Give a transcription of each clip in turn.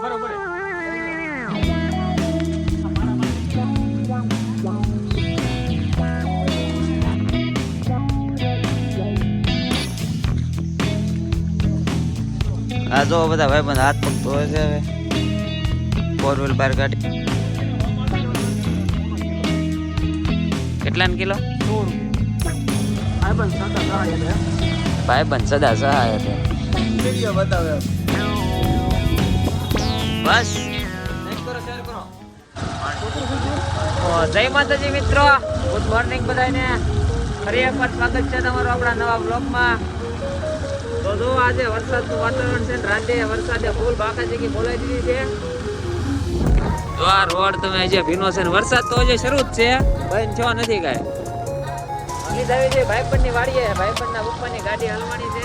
બરોબર આ જો બધા ભાઈ બંધ હાથ પગ ધોવે છે હવે 4 વ્હીલ બહાર કાઢી કેટલા કિલો 16 ભાઈ બંધ સદા સહાય છે વિડિયો બતાવે બસ લાઈક કરો શેર કરો જય માતાજી મિત્રો, ગુડ મોર્નિંગ બધાને. ફરી એકવાર સ્વાગત છે તમારું આપણા નવા બ્લોગમાં. તો જો આજે વરસાદનું વાતાવરણ છે ને રાતે વરસાદે ફૂલ બાકાચીકી બોલાવી દીધી છે. તો આ રોડ તમે આજે ભીનો છે ને વરસાદ તો હજી શરૂ જ છે, બંધ થયો નથી કાંઈ. અમીત આવી છે ભાઈબંધની વાડીએ, ભાઈબંધના પપ્પાની ગાડી હલવાની છે.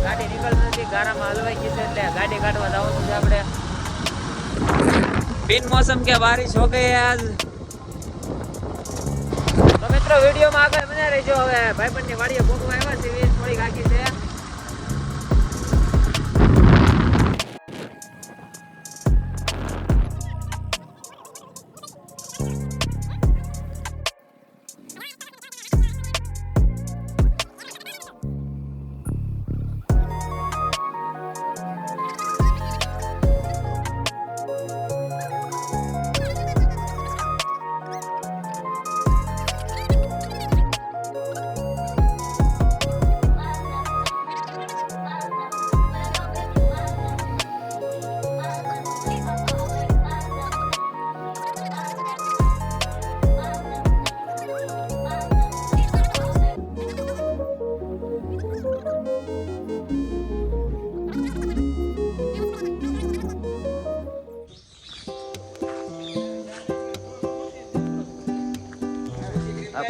ગાડી નીકળતી નથી, ગારામાં હલવાઈ ગઈ છે એટલે ગાડી કાઢવા જવાનું છે આપણે. बिन मौसम के बारिश हो गई है आज. तो મિત્રો વિડીયોમાં આગળ બન્યા રહેજો. હવે ભાઈબંધની વાડીએ ભોગવા આવ્યા છે, થોડી ગાકી છે.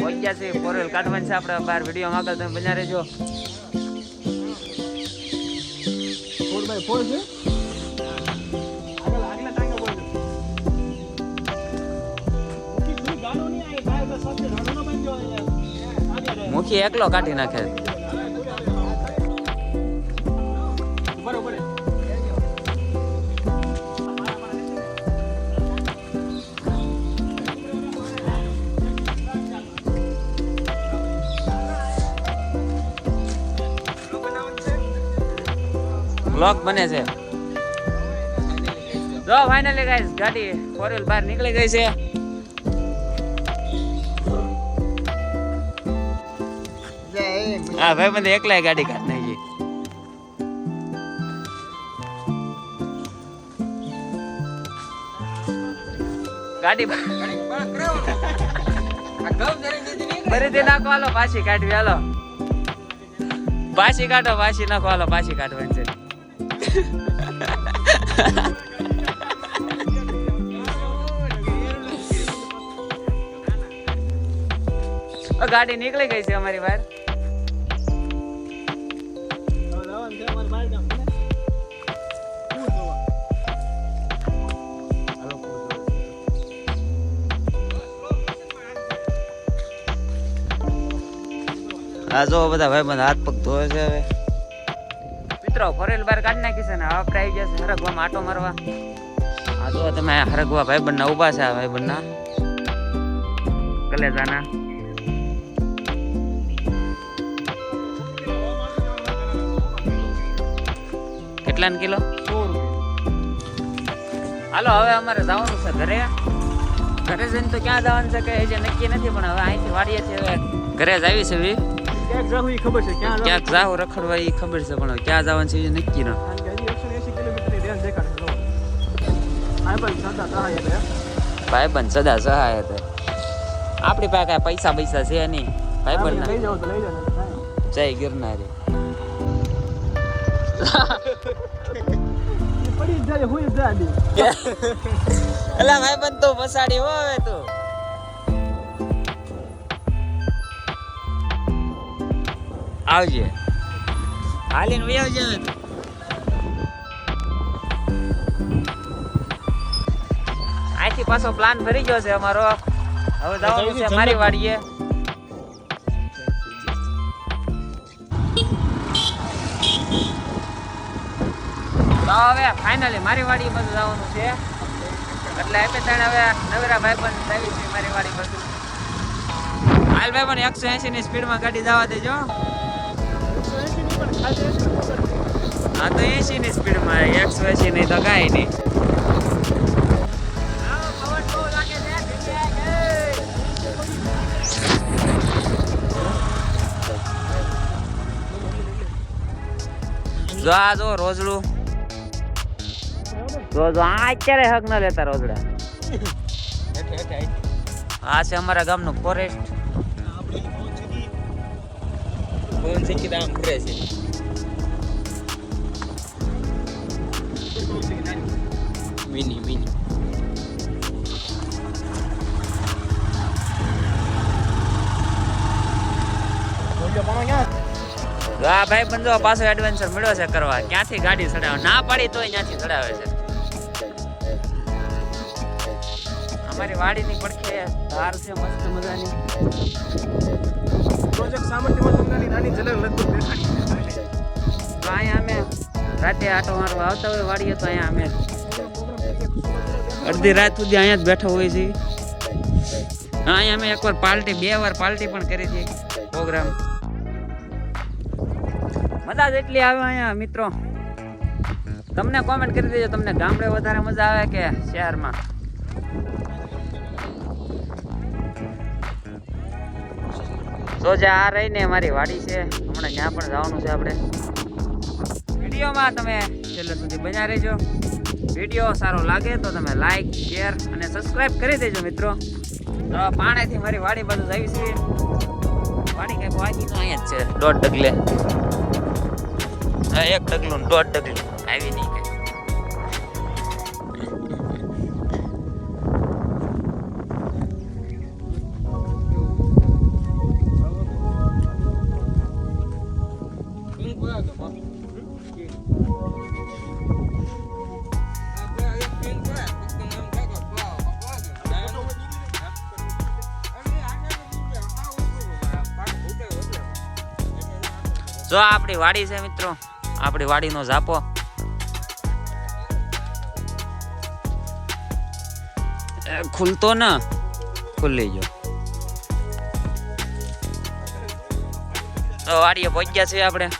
પહોંચ્યા છે ફોરેલ કાઢવાની છે આપણે બહાર. વિડીયો આગળ તમે બન્યા રહેજો. 4x4 છે આગલા ટાંગે બોલ મુકી કોઈ ગાડો નહીં આવી ભાઈ બસ સાથે રણનો બંજો યાર મુખી એકલો કાઢી નાખે. બરોબર બ્લોગ બને છે. જો ફાઇનલી ગાઈસ ગાડી ફોર વ્હીલ બહાર નીકળી ગઈ છે. હા ભાઈ બંધ એકલા ગાડી કાઢ નાખી. ગાડી ફરીથી નાખો, હાલો પાછી કાઢવી. હાલો પાછી કાઢો, પાછી નાખો. હાલો પાછી કાઢવાની છે. ગાડી નીકળી ગઈ છે અમારી બહાર. આ જો બધા ભાઈ બંધ હાથ પગ ધોવે છે હવે. મિત્રો ફરેલ બાર કાઢી નાખી છે ને આપણે આવી જશે હરગવામાં આટો મારવા. આ જો તમે હરગવા ભાઈ બંધ ઉભા છે. આ ભાઈ બંધ કલેજાના કેટલા કિલો 16. હાલો હવે અમારે જવાનું છે ઘરે. ઘરે જઈને તો ક્યાં જવાનું છે કે હજી નક્કી નથી, પણ હવે અહીંથી વાડીએ છે. હવે ઘરે જ આવી છે. ક્યાંક જાવું એ ખબર છે, ક્યાંક જાવ રખડવા એ ખબર છે, પણ ક્યાં જવાનું છે એ નક્કી ન. કારણ કે હજી 180 કિલોમીટરની રેન્જ દેખાડે છે. આ પણ સાદા સહાય છે. ભાઈબંધ સદા સહાય હતા. આપણી પાસે કાંઈ પૈસા પૈસા છે નહીં. ભાઈબંધ લઈ જાવ તો લઈ જાવ. જય ગિરનારી. પડી જ જાય હોય જ જાય. એલા ભાઈબંધ તો વસાડી હો હવે તું. આવજે હાલીને વહી આવજે. અહીંથી પાછો પ્લાન ભરી ગયો છે અમારો. હવે જવાનું છે મારી વાડીએ. તો હવે ફાઇનલી મારી વાડી બધું જવાનું છે એટલે એમ તાણ હવે નવેરા ભાઈ પણ આવી છે મારી વાડી બધું હાલ ભાઈ પણ 180 ની સ્પીડમાં ગાડી જવા દેજો હા તો 80 ની સ્પીડમાં 180 નહીં તો કાંઈ નહીં જો આ જો રોજડું જો આ અત્યારે હક ન લેતા રોજડા આ છે અમારા ગામનું ફોરેસ્ટ મિની આ ભાઈ બંધો પાછો એડવેન્ચર મળ્યો છે કરવા ક્યાંથી ગાડી ચડાવે ના પાડી તોય ત્યાંથી ચડાવે છે અમારી વાડીની પડખે ધાર છે મસ્ત મજાની પ્રોજેક્ટ સામર્થ્ય મજૂરની નાની ઝલક લગભગ દેખાડી તો અહીંયા અમે રાતે આટો મારવા આવતા હોય વાડીએ તો અહીંયા અમે અડધી રાત સુધી અહીંયા જ બેઠા હોય છે અહીંયા અમે એકવાર પાર્ટી 2 વાર પાર્ટી પણ કરી હતી પ્રોગ્રામ મજા જ એટલી આવે અહીંયા મિત્રો તમને કોમેન્ટ કરી દેજો તમને ગામડે વધારે મજા આવે કે શહેરમાં તો જે આ રહીને મારી વાડી છે હમણાં ત્યાં પણ જવાનું છે આપણે વિડીયોમાં તમે છેલ્લે સુધી બન્યા રહેજો વિડીયો સારો લાગે તો તમે લાઈક શેર અને સબસ્ક્રાઇબ કરી દેજો મિત્રો તો પાણીથી મારી વાડી બાજુ આવી છે વાડી કંઈક વાગી તો અહીંયા જ છે 1.5 ડગલે હા 1 ડગલું 1.5 ડગલું આવી નહીં કઈ જો આપણી વાડી છે મિત્રો આપણી વાડીનો ઝાપો ખુલતો ના ખુલી ગયો તો વાડીએ પહોંચ્યા છે આપણે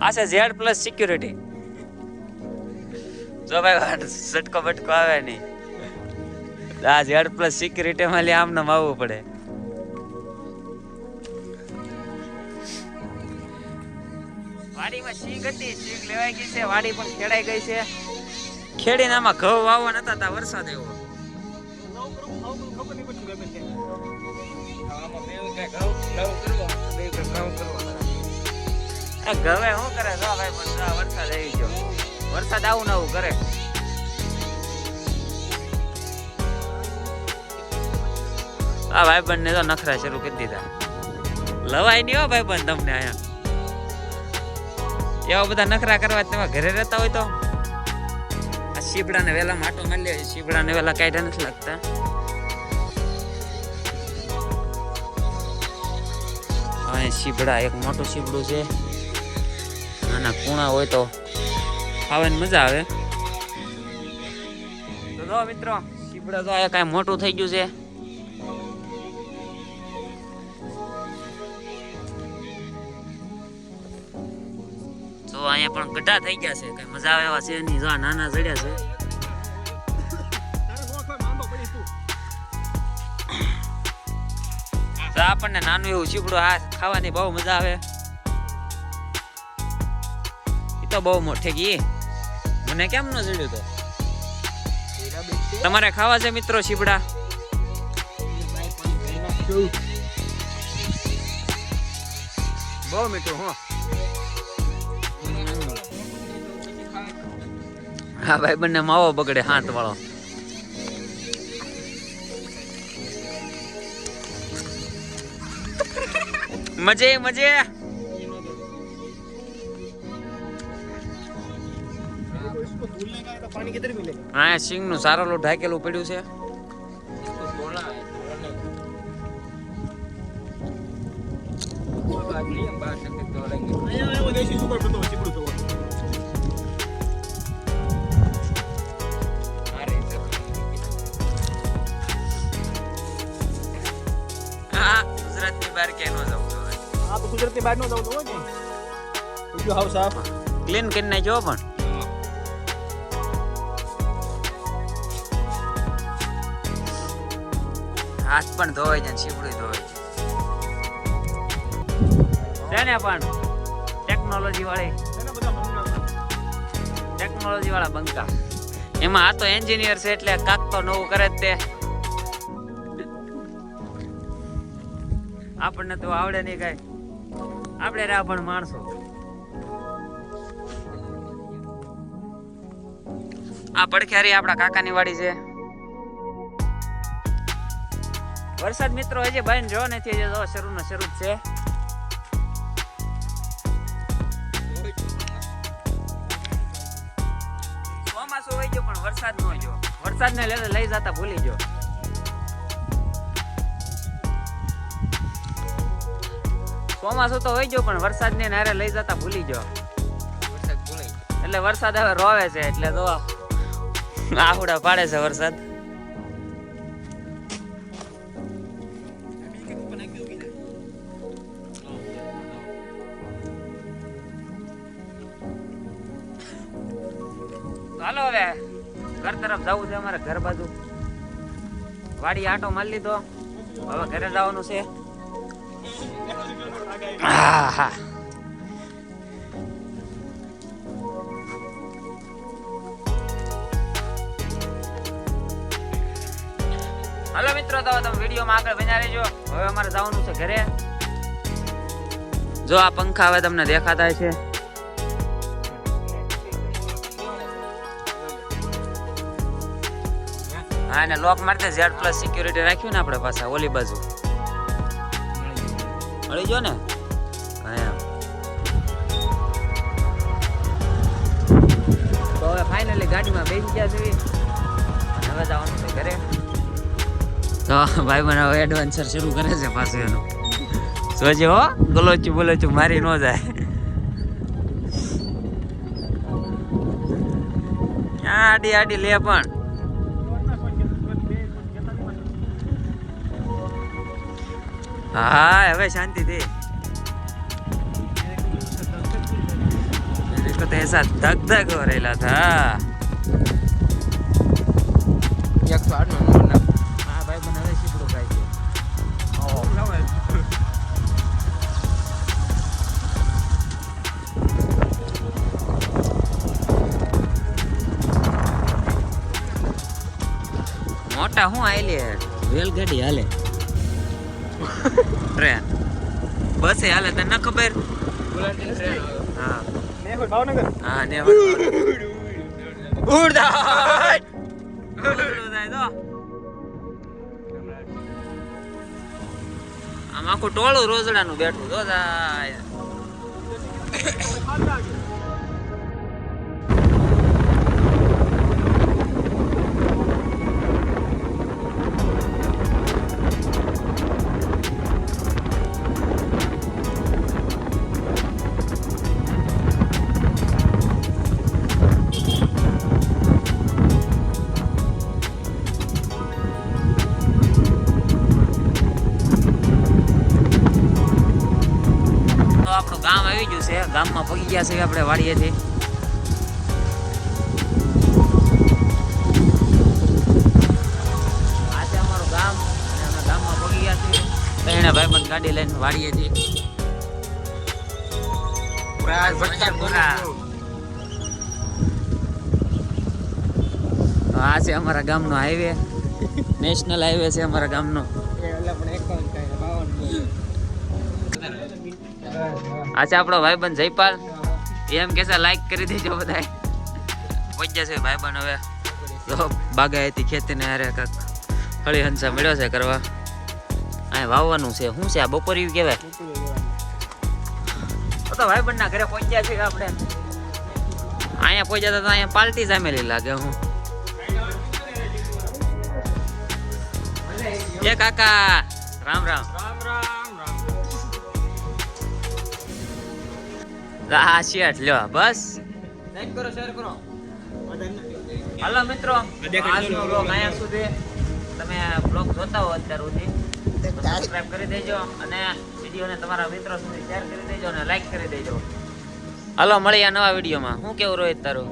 આ છે Z+ સિક્યુરિટી જો ભાઈ સટકો બટકો આવે નહીં આ Z+ સિક્યુરિટી માં લે આમને આવવું પડે વાડીમાં શીંગ હતી શીંગ લેવાઈ ગઈ છે વાડી પણ ખેડાઈ ગઈ છે ખેડીને આમાં ઘઉં વાવવા નતા તા વરસાદ આવ્યો ઘવે શું કરે જો ભાઈ પણ વરસાદ આવી ગયો વરસાદ આવું ને આવું કરે આ ભાઈ બંધ ને તો નખરા શરૂ કરી દીધા લવાય નહીં હો ભાઈ બંધ તમને અહીંયા એવા બધા નખરા કરવા તમે ઘરે રહેતા હોય તો આ શીબડાને વેલા માટો મારી લે શીબડાને વેલા કાઢ્યા નથી લાગતા અહીંયા શીબડા એક મોટું શીબડું છે આના કુણા હોય તો ખાવાની મજા આવે તો જો મિત્રો શીબડા તો આ કાંઈ મોટું થઈ ગયું છે તો અહીંયા પણ ગઢા થઈ ગયા છે કઈ મજા આવે એવા છે નહીં જો નાના જડ્યા છે તો આપણને નાનું એવું ચીપડું આ ખાવાની બહુ મજા આવે એ તો બહુ મોટે ગઈ મને કેમ ન જડ્યું તો તમારે ખાવા છે મિત્રો ચીપડા બહુ મીઠું હો હા ભાઈ બંને માવો બગડે હાથ વાળો મજે મજે હા સિંગ નું સારોલું ઢાકેલું પડ્યું છે અહીંયા એવો દેશી સુપર પતો ચીકડું તો ગુજરાતની બહાર ક્યાંય ન જવું જોઈએ. આ તો ગુજરાતની બહાર નો જવું તો હોય કે બીજું હાવ સાફ ક્લીન કરી નાખજો પણ હાથ પણ ધોવાઈ જાય, શીપડું ધોવાઈ જાય છે ને. પણ ટેકનોલોજી વાળા બંકા એમાં આ તો એન્જિનિયર છે એટલે કાક તો નવું કરે જ તે. આપણને તો આવડે નહીં કઈ, આપણે રહ્યા પણ માણસો. આ પડખ્યારી આપણા કાકાની વાડી છે. વરસાદ મિત્રો હજી ભાઈ જો નથી, હજી તો શરૂ જ છે. ચોમાસું હોય ગયો પણ વરસાદ ન જો, વરસાદ ને લઈ જતા ભૂલી ગયો. ચોમાસું તો હોય ગયો પણ વરસાદ ને નારે લઈ જતા ભૂલી ગયો. એટલે વરસાદ હવે રોવે છે, એટલે તો આહુડા પાડે છે વરસાદ. હાલો હવે ઘર તરફ જવું છે, અમારે ઘર બાજુ વાડી આટો મારી લીધો, હવે ઘરે જવાનું છે. હાલો મિત્રો, તો તમે વિડીયોમાં આગળ બન્યા રહેજો. હવે અમારે જવાનું છે ઘરે. જો આ પંખા હવે તમને દેખાતા છે. હા, ને લોક મારતે Z+ સિક્યુરિટી રાખ્યું ને આપણે પાસે ઓલી બાજુ મળી ગયો ને. તો હવે ફાઇનલી ગાડીમાં બેસી ગયા છે, હવે જવાનું છે ઘરે. તો ભાઈ મને હવે એડવેન્ચર શરૂ કરે છે પાછું એનું. સોજે હો, ગલોચું મારી ન જાય. આડી લે પણ હા હવે शांति थी. मेरे को तो ऐसा धक हो रहा था. एक बार में हाँ भाई बनावे सीपड़ो खाई છે. મોટા હું આયલી રેલગાડી હાલે, ટ્રેન બસ હાલે, તને ના ખબર? હા નેહર ભાવનગર. હા નેહર ઉડદાય તો આમ આખું ટોળું રોજડાનું બેઠું તો જાય. ગામ આવી ગયું છે, ગામમાં પગી ગયા છે આપણે વાડીએથી. આ છે અમારું ગામ અને અમે ગામમાં પગી ગયા છીએ. ત્રણે ભાઈબંધ ગાડી લઈને વાડીએથી. આ છે અમારા ગામનો હાઈવે, નેશનલ હાઈવે છે અમારા ગામનો. આ છે આપણો ભાઈબંધ જયપાલ. એમ કે છે લાઈક કરી દેજો બધા. પહોંચ્યા છે ભાઈબંધ હવે તો બાગાયતી ખેતીને હારે કાંક હળી હંસા મળ્યો છે કરવા. અહીં વાવવાનું છે. શું છે આ બપોરી કહેવાય? તો ભાઈબંધના ઘરે પહોંચ્યા છે આપણે. અહીંયા પહોંચ્યા તો અહીંયા પાલટી જામેલી લાગે. હું એ કાકા રામ રામ. આ શેઠ લ્યો બસ લાઈક કરો શેર કરો હાલો મિત્રો આજનો બ્લોગ અહીંયા સુધી તમે બ્લોગ જોતા હો અત્યાર સુધી સબસ્ક્રાઇબ કરી દેજો અને વિડીયોને તમારા મિત્રો સુધી શેર કરી દેજો અને લાઈક કરી દેજો હાલો મળીએ નવા વિડીયોમાં. શું કેવું રોહિત તારું?